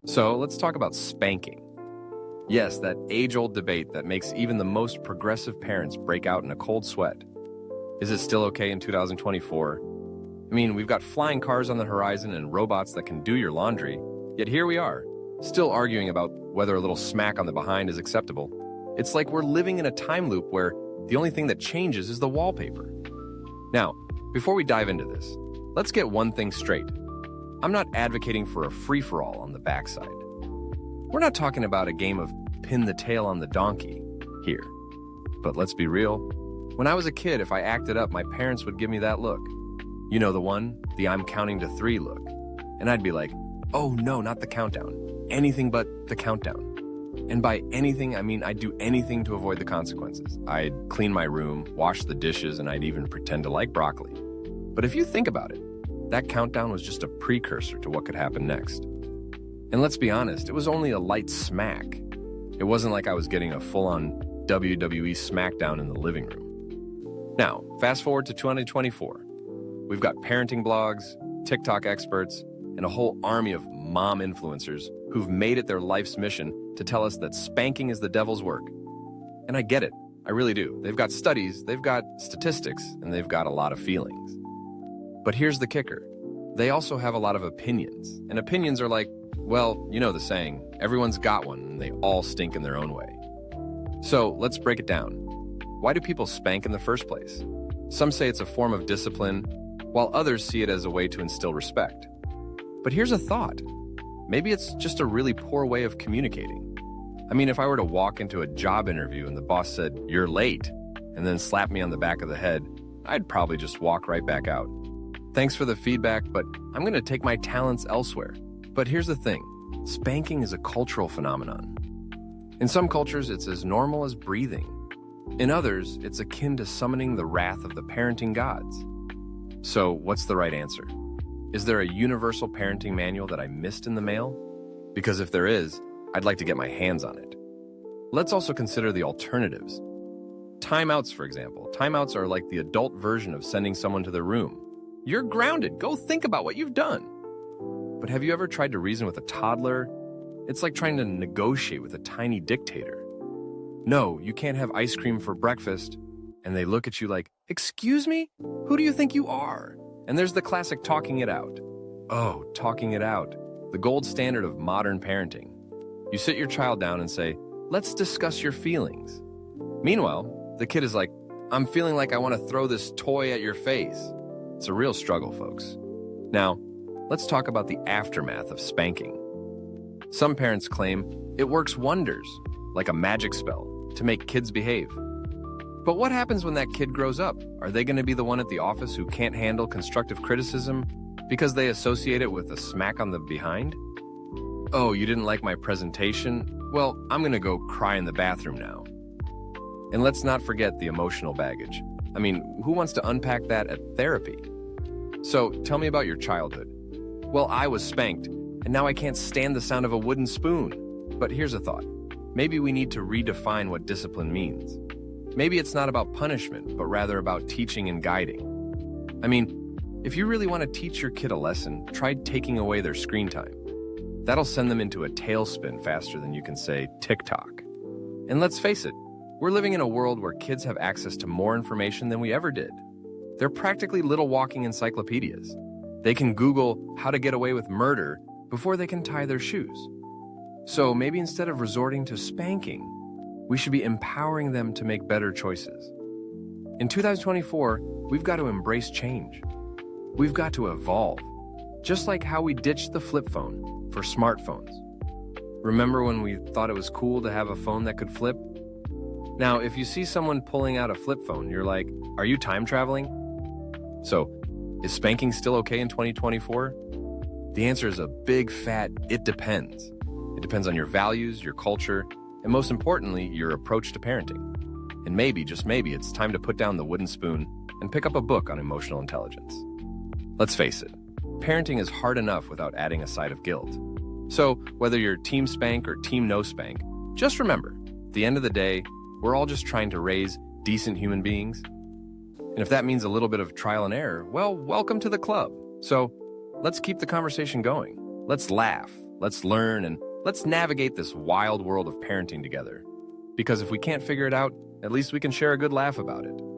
So let's talk about spanking. Yes, that age-old debate that makes even the most progressive parents break out in a cold sweat. Is it still okay in 2024? I mean, we've got flying cars on the horizon and robots that can do your laundry, yet here we are, still arguing about whether a little smack on the behind is acceptable. It's like we're living in a time loop where the only thing that changes is the wallpaper. Now, before we dive into this, let's get one thing straight. I'm not advocating for a free-for-all on the backside. We're not talking about a game of pin the tail on the donkey here. But let's be real. When I was a kid, if I acted up, my parents would give me that look. You know the one, the I'm counting to 3 look. And I'd be like, oh no, not the countdown. Anything but the countdown. And by anything, I mean I'd do anything to avoid the consequences. I'd clean my room, wash the dishes, and I'd even pretend to like broccoli. But if you think about it, that countdown was just a precursor to what could happen next. And let's be honest, it was only a light smack. It wasn't like I was getting a full-on WWE smackdown in the living room. Now, fast forward to 2024. We've got parenting blogs, TikTok experts, and a whole army of mom influencers who've made it their life's mission to tell us that spanking is the devil's work. And I get it, I really do. They've got studies, they've got statistics, and they've got a lot of feelings. But here's the kicker. They also have a lot of opinions. And opinions are like, well, you know the saying, everyone's got one and they all stink in their own way. So let's break it down. Why do people spank in the first place? Some say it's a form of discipline, while others see it as a way to instill respect. But here's a thought. Maybe it's just a really poor way of communicating. I mean, if I were to walk into a job interview and the boss said, "You're late," and then slapped me on the back of the head, I'd probably just walk right back out. Thanks for the feedback, but I'm going to take my talents elsewhere. But here's the thing. Spanking is a cultural phenomenon. In some cultures, it's as normal as breathing. In others, it's akin to summoning the wrath of the parenting gods. So, what's the right answer? Is there a universal parenting manual that I missed in the mail? Because if there is, I'd like to get my hands on it. Let's also consider the alternatives. Timeouts, for example. Timeouts are like the adult version of sending someone to their room. You're grounded. Go think about what you've done. But have you ever tried to reason with a toddler? It's like trying to negotiate with a tiny dictator. No, you can't have ice cream for breakfast. And they look at you like, excuse me? Who do you think you are? And there's the classic talking it out. Oh, talking it out. The gold standard of modern parenting. You sit your child down and say, let's discuss your feelings. Meanwhile, the kid is like, I'm feeling like I want to throw this toy at your face. It's a real struggle, folks. Now, let's talk about the aftermath of spanking. Some parents claim it works wonders, like a magic spell, to make kids behave. But what happens when that kid grows up? Are they going to be the one at the office who can't handle constructive criticism because they associate it with a smack on the behind? Oh, you didn't like my presentation? Well, I'm going to go cry in the bathroom now. And let's not forget the emotional baggage. I mean, who wants to unpack that at therapy? So, tell me about your childhood. Well, I was spanked, and now I can't stand the sound of a wooden spoon. But here's a thought. Maybe we need to redefine what discipline means. Maybe it's not about punishment, but rather about teaching and guiding. I mean, if you really want to teach your kid a lesson, try taking away their screen time. That'll send them into a tailspin faster than you can say TikTok. And let's face it, we're living in a world where kids have access to more information than we ever did. They're practically little walking encyclopedias. They can Google how to get away with murder before they can tie their shoes. So maybe instead of resorting to spanking, we should be empowering them to make better choices. In 2024, we've got to embrace change. We've got to evolve, just like how we ditched the flip phone for smartphones. Remember when we thought it was cool to have a phone that could flip? Now, if you see someone pulling out a flip phone, you're like, are you time traveling? So, is spanking still okay in 2024? The answer is a big fat, it depends. It depends on your values, your culture, and most importantly, your approach to parenting. And maybe, just maybe, it's time to put down the wooden spoon and pick up a book on emotional intelligence. Let's face it, parenting is hard enough without adding a side of guilt. So, whether you're team spank or team no spank, just remember, at the end of the day, we're all just trying to raise decent human beings. And if that means a little bit of trial and error, well, welcome to the club. So let's keep the conversation going. Let's laugh, Let's learn and let's navigate this wild world of parenting together. Because if we can't figure it out, at least we can share a good laugh about it.